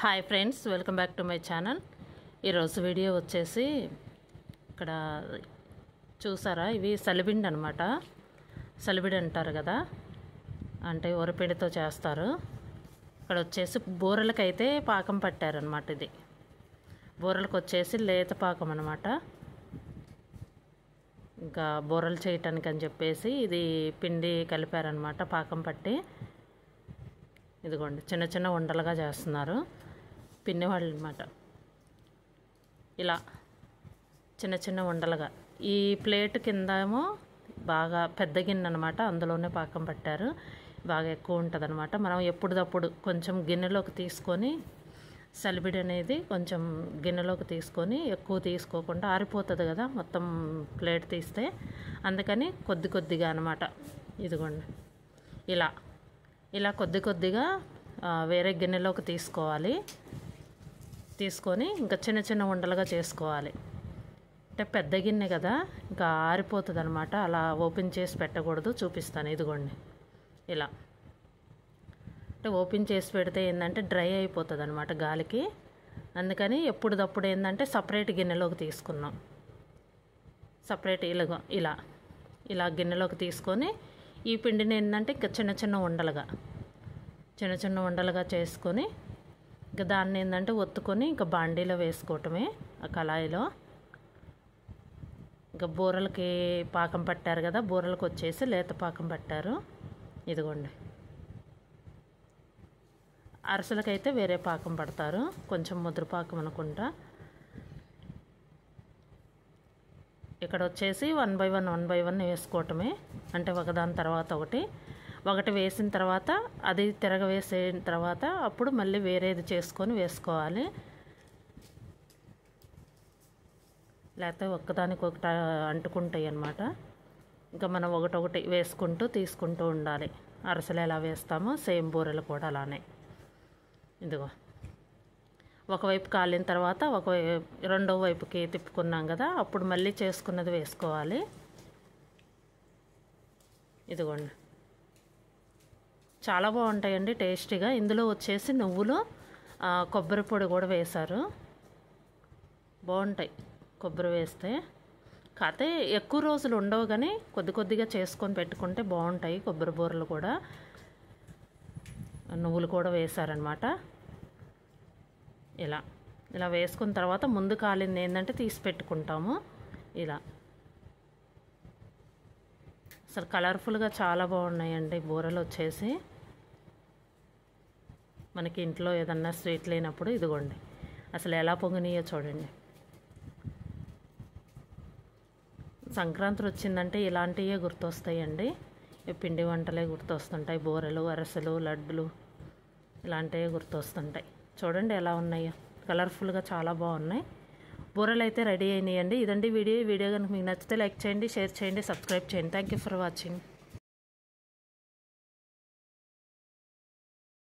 Hi friends, welcome back to my channel. ఈరోజు video వచ్చేసి ఇక్కడ చూసారా, ఇవి సలిబిండి అనమాట. సలిబిడి అంటారు కదా, అంటే వరిపిండితో చేస్తారు. ఇక్కడ వచ్చేసి బూరెలకైతే పాకం పట్టారనమాట. ఇది బూరెలకు వచ్చేసి లేత పాకం అనమాట. ఇంకా బూరెలు చేయటానికి అని చెప్పేసి ఇది పిండి కలిపారనమాట, పాకం పట్టి. ఇదిగోండి, చిన్న చిన్న ఉండలుగా చేస్తున్నారు పిన్నివాళ్ళు అనమాట. ఇలా చిన్న చిన్న ఉండలుగా. ఈ ప్లేట్ కింద ఏమో బాగా పెద్ద గిన్నె అనమాట, అందులోనే పాకం పట్టారు. బాగా ఎక్కువ ఉంటుంది అనమాట. మనం ఎప్పుడప్పుడు కొంచెం గిన్నెలోకి తీసుకొని, సలిబిడి అనేది కొంచెం గిన్నెలోకి తీసుకొని, ఎక్కువ తీసుకోకుండా ఆరిపోతుంది కదా మొత్తం ప్లేట్ తీస్తే, అందుకని కొద్ది కొద్దిగా అనమాట. ఇదిగోండి, ఇలా కొద్ది కొద్దిగా వేరే గిన్నెలోకి తీసుకోవాలి. తీసుకొని ఇంకా చిన్న చిన్న ఉండలుగా చేసుకోవాలి. అంటే పెద్ద గిన్నె కదా, ఇంకా ఆరిపోతుంది అనమాట. అలా ఓపెన్ చేసి పెట్టకూడదు, చూపిస్తాను. ఇదిగోండి, ఇలా అంటే ఓపెన్ చేసి పెడితే ఏంటంటే డ్రై అయిపోతుంది అనమాట గాలికి. అందుకని ఎప్పుడప్పుడు ఏంటంటే సపరేట్ గిన్నెలోకి తీసుకున్నాం. సపరేట్ ఇలా గిన్నెలోకి తీసుకొని ఈ పిండిని ఏంటంటే ఇంకా చిన్న చిన్న ఉండలుగా చేసుకొని, ఇంకా దాన్ని ఏంటంటే ఒత్తుకొని ఇంకా బాండీలో వేసుకోవటమే, ఆ కళాయిలో. ఇంకా బూరెలకి పాకం పట్టారు కదా, బూరెలకు వచ్చేసి లేత పాకం పట్టారు. ఇదిగోండి, అరసలకైతే వేరే పాకం పడతారు, కొంచెం ముద్ర పాకం అనుకుంటా. ఇక్కడ వచ్చేసి 1 by 1 వేసుకోవటమే, అంటే ఒకదాని తర్వాత ఒకటి వేసిన తర్వాత అది తిరగవేసిన తర్వాత అప్పుడు మళ్ళీ వేరేది చేసుకొని వేసుకోవాలి. లేకపోతే ఒక్కదానికొకటి అంటుకుంటాయి అన్నమాట. ఇంకా మనం ఒకటొకటి వేసుకుంటూ తీసుకుంటూ ఉండాలి. అరసలు ఎలా వేస్తామో సేమ్ బూరెలు కూడా అలానే. ఇదిగో, ఒకవైపు కాలిన తర్వాత రెండో వైపుకి తిప్పుకున్నాం కదా, అప్పుడు మళ్ళీ చేసుకున్నది వేసుకోవాలి. ఇదిగోండి, చాలా బాగుంటాయండి టేస్టీగా. ఇందులో వచ్చేసి నువ్వులు, కొబ్బరి పొడి కూడా వేశారు. బాగుంటాయి కొబ్బరి వేస్తే. కాకపోతే ఎక్కువ రోజులు ఉండవు, కానీ కొద్ది కొద్దిగా చేసుకొని పెట్టుకుంటే బాగుంటాయి కొబ్బరి బూరలు కూడా. నువ్వులు కూడా వేశారనమాట. ఇలా వేసుకున్న తర్వాత ముందు కాలింది ఏంటంటే తీసి పెట్టుకుంటాము. ఇలా అసలు కలర్ఫుల్గా చాలా బాగున్నాయండి బూరెలు వచ్చేసి. మనకి ఇంట్లో ఏదన్నా స్వీట్ లేనప్పుడు ఇదిగోండి అసలు ఎలా పొంగినాయో చూడండి. సంక్రాంతి వచ్చిందంటే ఇలాంటివే గుర్తొస్తాయండి. పిండి వంటలే గుర్తొస్తుంటాయి. బూరెలు, అరసలు, లడ్డులు ఇలాంటివే గుర్తొస్తుంటాయి. చూడండి ఎలా ఉన్నాయో, కలర్ఫుల్గా చాలా బాగున్నాయి. బూరెలు అయితే రెడీ అయినాయండి. ఇదండి వీడియో కనుక మీకు నచ్చితే లైక్ చేయండి, షేర్ చేయండి, సబ్స్క్రైబ్ చేయండి. Thank you for watching.